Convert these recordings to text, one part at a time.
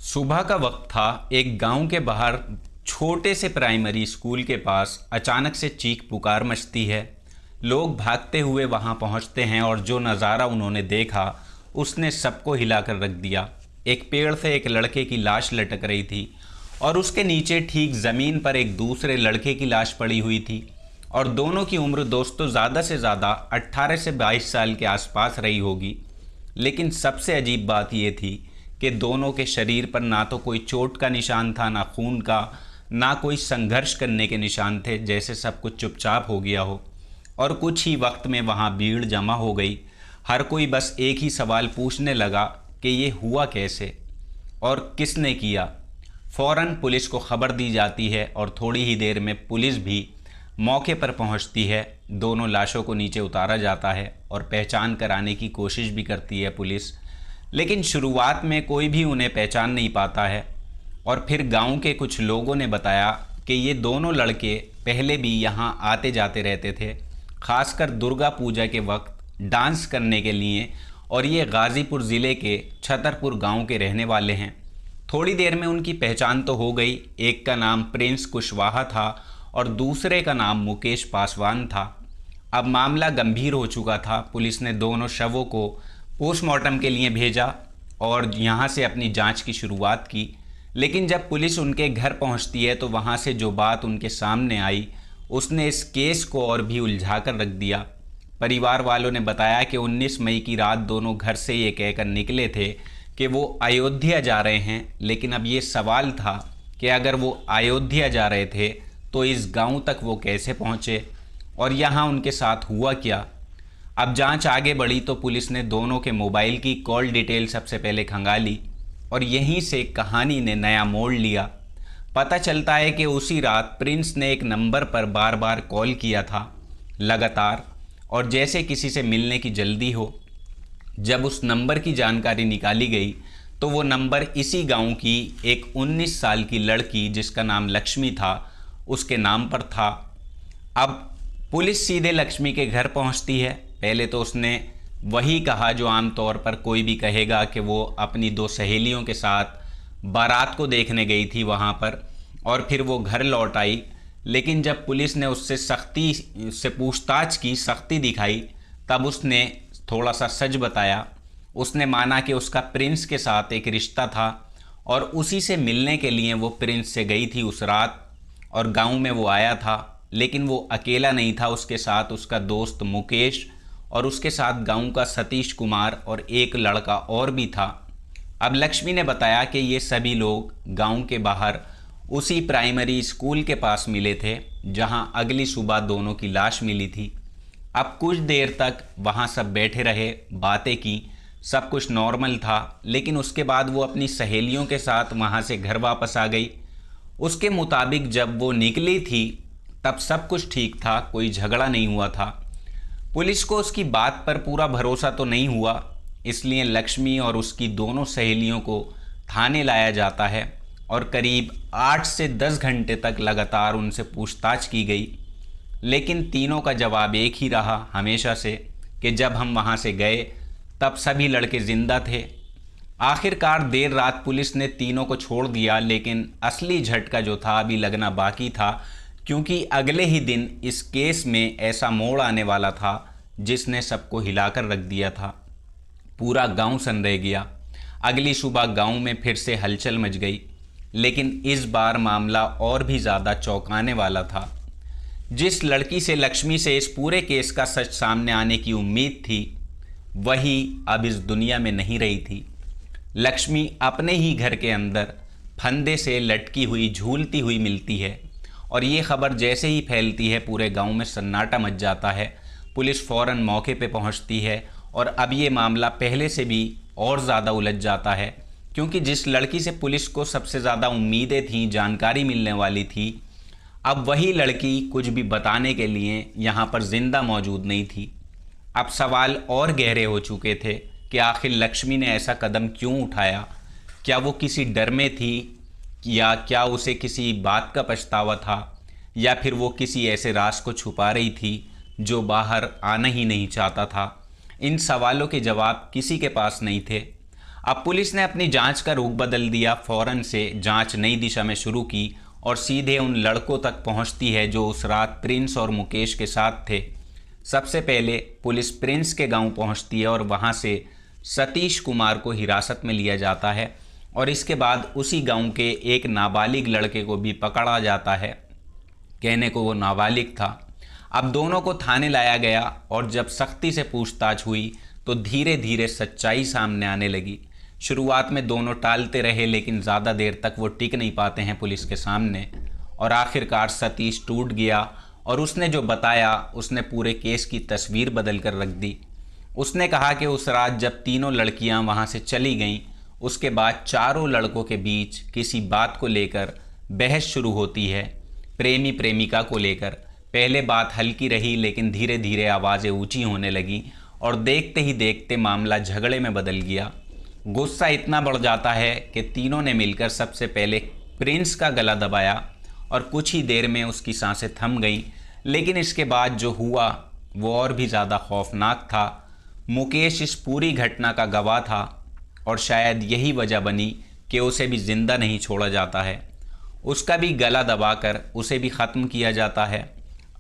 सुबह का वक्त था। एक गांव के बाहर छोटे से प्राइमरी स्कूल के पास अचानक से चीख पुकार मचती है। लोग भागते हुए वहां पहुंचते हैं और जो नज़ारा उन्होंने देखा उसने सबको हिलाकर रख दिया। एक पेड़ से एक लड़के की लाश लटक रही थी और उसके नीचे ठीक ज़मीन पर एक दूसरे लड़के की लाश पड़ी हुई थी और दोनों की उम्र दोस्तों ज़्यादा से ज़्यादा 18 से 22 साल के आसपास रही होगी। लेकिन सबसे अजीब बात यह थी कि दोनों के शरीर पर ना तो कोई चोट का निशान था, ना खून का, ना कोई संघर्ष करने के निशान थे, जैसे सब कुछ चुपचाप हो गया हो। और कुछ ही वक्त में वहाँ भीड़ जमा हो गई। हर कोई बस एक ही सवाल पूछने लगा कि ये हुआ कैसे और किसने किया। फौरन पुलिस को खबर दी जाती है और थोड़ी ही देर में पुलिस भी मौके पर पहुंचती है। दोनों लाशों को नीचे उतारा जाता है और पहचान कराने की कोशिश भी करती है पुलिस, लेकिन शुरुआत में कोई भी उन्हें पहचान नहीं पाता है। और फिर गांव के कुछ लोगों ने बताया कि ये दोनों लड़के पहले भी यहाँ आते जाते रहते थे, खासकर दुर्गा पूजा के वक्त डांस करने के लिए, और ये गाज़ीपुर ज़िले के छतरपुर गांव के रहने वाले हैं। थोड़ी देर में उनकी पहचान तो हो गई। एक का नाम प्रिंस कुशवाहा था और दूसरे का नाम मुकेश पासवान था। अब मामला गंभीर हो चुका था। पुलिस ने दोनों शवों को पोस्टमार्टम के लिए भेजा और यहाँ से अपनी जांच की शुरुआत की। लेकिन जब पुलिस उनके घर पहुँचती है तो वहाँ से जो बात उनके सामने आई उसने इस केस को और भी उलझा कर रख दिया। परिवार वालों ने बताया कि 19 मई की रात दोनों घर से ये कहकर निकले थे कि वो अयोध्या जा रहे हैं। लेकिन अब ये सवाल था कि अगर वो अयोध्या जा रहे थे तो इस गांव तक वो कैसे पहुँचे और यहाँ उनके साथ हुआ क्या। अब जांच आगे बढ़ी तो पुलिस ने दोनों के मोबाइल की कॉल डिटेल सबसे पहले खंगाली और यहीं से कहानी ने नया मोड़ लिया। पता चलता है कि उसी रात प्रिंस ने एक नंबर पर बार बार कॉल किया था लगातार, और जैसे किसी से मिलने की जल्दी हो। जब उस नंबर की जानकारी निकाली गई तो वो नंबर इसी गांव की एक 19 साल की लड़की जिसका नाम लक्ष्मी था उसके नाम पर था। अब पुलिस सीधे लक्ष्मी के घर पहुंचती है। पहले तो उसने वही कहा जो आमतौर पर कोई भी कहेगा कि वो अपनी दो सहेलियों के साथ बारात को देखने गई थी वहाँ पर, और फिर वो घर लौट आई। लेकिन जब पुलिस ने उससे सख्ती से पूछताछ की, सख्ती दिखाई, तब उसने थोड़ा सा सच बताया। उसने माना कि उसका प्रिंस के साथ एक रिश्ता था और उसी से मिलने के लिए वो प्रिंस से गई थी उस रात और गांव में वो आया था। लेकिन वो अकेला नहीं था, उसके साथ उसका दोस्त मुकेश और उसके साथ गांव का सतीश कुमार और एक लड़का और भी था। अब लक्ष्मी ने बताया कि ये सभी लोग गांव के बाहर उसी प्राइमरी स्कूल के पास मिले थे जहां अगली सुबह दोनों की लाश मिली थी। अब कुछ देर तक वहां सब बैठे रहे, बातें की, सब कुछ नॉर्मल था। लेकिन उसके बाद वो अपनी सहेलियों के साथ वहां से घर वापस आ गई। उसके मुताबिक जब वो निकली थी तब सब कुछ ठीक था, कोई झगड़ा नहीं हुआ था। पुलिस को उसकी बात पर पूरा भरोसा तो नहीं हुआ, इसलिए लक्ष्मी और उसकी दोनों सहेलियों को थाने लाया जाता है और करीब 8 से 10 घंटे तक लगातार उनसे पूछताछ की गई। लेकिन तीनों का जवाब एक ही रहा हमेशा से कि जब हम वहाँ से गए तब सभी लड़के ज़िंदा थे। आखिरकार देर रात पुलिस ने तीनों को छोड़ दिया, लेकिन असली झटका जो था अभी लगना बाकी था, क्योंकि अगले ही दिन इस केस में ऐसा मोड़ आने वाला था जिसने सबको हिलाकर रख दिया था। पूरा गांव सन रह गया। अगली सुबह गांव में फिर से हलचल मच गई, लेकिन इस बार मामला और भी ज़्यादा चौंकाने वाला था। जिस लड़की से लक्ष्मी से इस पूरे केस का सच सामने आने की उम्मीद थी, वही अब इस दुनिया में नहीं रही थी। लक्ष्मी अपने ही घर के अंदर फंदे से लटकी हुई झूलती हुई मिलती है और ये खबर जैसे ही फैलती है पूरे गांव में सन्नाटा मच जाता है। पुलिस फ़ौरन मौके पे पहुंचती है और अब ये मामला पहले से भी और ज़्यादा उलझ जाता है, क्योंकि जिस लड़की से पुलिस को सबसे ज़्यादा उम्मीदें थीं, जानकारी मिलने वाली थी, अब वही लड़की कुछ भी बताने के लिए यहाँ पर ज़िंदा मौजूद नहीं थी। अब सवाल और गहरे हो चुके थे कि आखिर लक्ष्मी ने ऐसा कदम क्यों उठाया। क्या वो किसी डर में थी, या क्या उसे किसी बात का पछतावा था, या फिर वो किसी ऐसे राज को छुपा रही थी जो बाहर आना ही नहीं चाहता था। इन सवालों के जवाब किसी के पास नहीं थे। अब पुलिस ने अपनी जांच का रुख बदल दिया, फौरन से जांच नई दिशा में शुरू की और सीधे उन लड़कों तक पहुंचती है जो उस रात प्रिंस और मुकेश के साथ थे। सबसे पहले पुलिस प्रिंस के गांव पहुंचती है और वहां से सतीश कुमार को हिरासत में लिया जाता है और इसके बाद उसी गांव के एक नाबालिग लड़के को भी पकड़ा जाता है। कहने को वो नाबालिग था। अब दोनों को थाने लाया गया और जब सख्ती से पूछताछ हुई तो धीरे धीरे सच्चाई सामने आने लगी। शुरुआत में दोनों टालते रहे लेकिन ज़्यादा देर तक वो टिक नहीं पाते हैं पुलिस के सामने और आखिरकार सतीश टूट गया और उसने जो बताया उसने पूरे केस की तस्वीर बदल कर रख दी। उसने कहा कि उस रात जब तीनों लड़कियां वहां से चली गईं, उसके बाद चारों लड़कों के बीच किसी बात को लेकर बहस शुरू होती है, प्रेमी प्रेमिका को लेकर। पहले बात हल्की रही लेकिन धीरे धीरे आवाज़ें ऊंची होने लगी और देखते ही देखते मामला झगड़े में बदल गया। गुस्सा इतना बढ़ जाता है कि तीनों ने मिलकर सबसे पहले प्रिंस का गला दबाया और कुछ ही देर में उसकी सांसें थम गईं। लेकिन इसके बाद जो हुआ वो और भी ज़्यादा खौफनाक था। मुकेश इस पूरी घटना का गवाह था और शायद यही वजह बनी कि उसे भी ज़िंदा नहीं छोड़ा जाता है, उसका भी गला दबाकर उसे भी ख़त्म किया जाता है।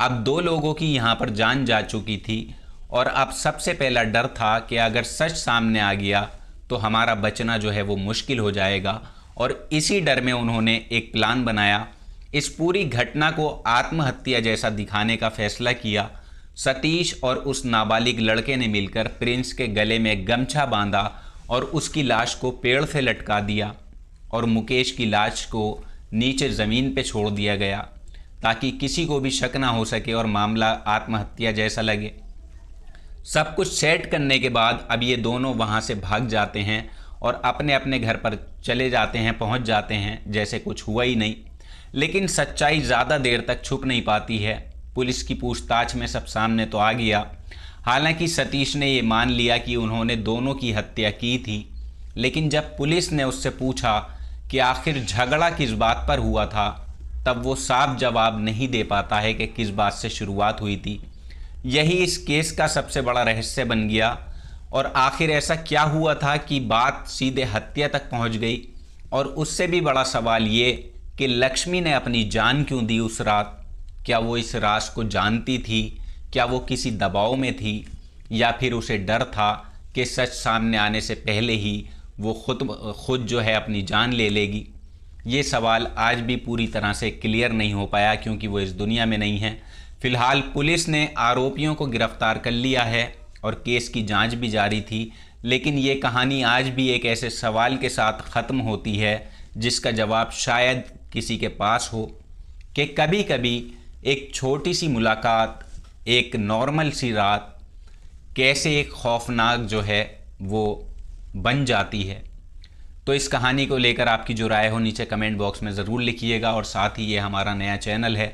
अब दो लोगों की यहाँ पर जान जा चुकी थी और अब सबसे पहला डर था कि अगर सच सामने आ गया तो हमारा बचना जो है वो मुश्किल हो जाएगा और इसी डर में उन्होंने एक प्लान बनाया। इस पूरी घटना को आत्महत्या जैसा दिखाने का फैसला किया। सतीश और उस नाबालिग लड़के ने मिलकर प्रिंस के गले में गमछा बांधा और उसकी लाश को पेड़ से लटका दिया और मुकेश की लाश को नीचे ज़मीन पे छोड़ दिया गया ताकि किसी को भी शक ना हो सके और मामला आत्महत्या जैसा लगे। सब कुछ सेट करने के बाद अब ये दोनों वहाँ से भाग जाते हैं और अपने अपने घर पर चले जाते हैं, पहुँच जाते हैं जैसे कुछ हुआ ही नहीं। लेकिन सच्चाई ज़्यादा देर तक छुप नहीं पाती है। पुलिस की पूछताछ में सब सामने तो आ गया। हालांकि सतीश ने ये मान लिया कि उन्होंने दोनों की हत्या की थी, लेकिन जब पुलिस ने उससे पूछा कि आखिर झगड़ा किस बात पर हुआ था, तब वो साफ जवाब नहीं दे पाता है कि किस बात से शुरुआत हुई थी। यही इस केस का सबसे बड़ा रहस्य बन गया और आखिर ऐसा क्या हुआ था कि बात सीधे हत्या तक पहुंच गई। और उससे भी बड़ा सवाल ये कि लक्ष्मी ने अपनी जान क्यों दी उस रात। क्या वो इस राज को जानती थी? क्या वो किसी दबाव में थी या फिर उसे डर था कि सच सामने आने से पहले ही वो खुद जो है अपनी जान ले लेगी? ये सवाल आज भी पूरी तरह से क्लियर नहीं हो पाया क्योंकि वो इस दुनिया में नहीं है। फिलहाल पुलिस ने आरोपियों को गिरफ्तार कर लिया है और केस की जांच भी जारी थी, लेकिन ये कहानी आज भी एक ऐसे सवाल के साथ ख़त्म होती है जिसका जवाब शायद किसी के पास हो कि कभी कभी एक छोटी सी मुलाकात, एक नॉर्मल सी रात कैसे एक खौफनाक जो है वो बन जाती है। तो इस कहानी को लेकर आपकी जो राय हो नीचे कमेंट बॉक्स में ज़रूर लिखिएगा और साथ ही ये हमारा नया चैनल है,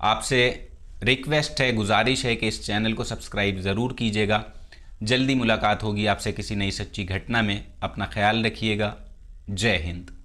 आपसे रिक्वेस्ट है, गुजारिश है कि इस चैनल को सब्सक्राइब ज़रूर कीजिएगा। जल्दी मुलाकात होगी आपसे किसी नई सच्ची घटना में। अपना ख्याल रखिएगा। जय हिंद।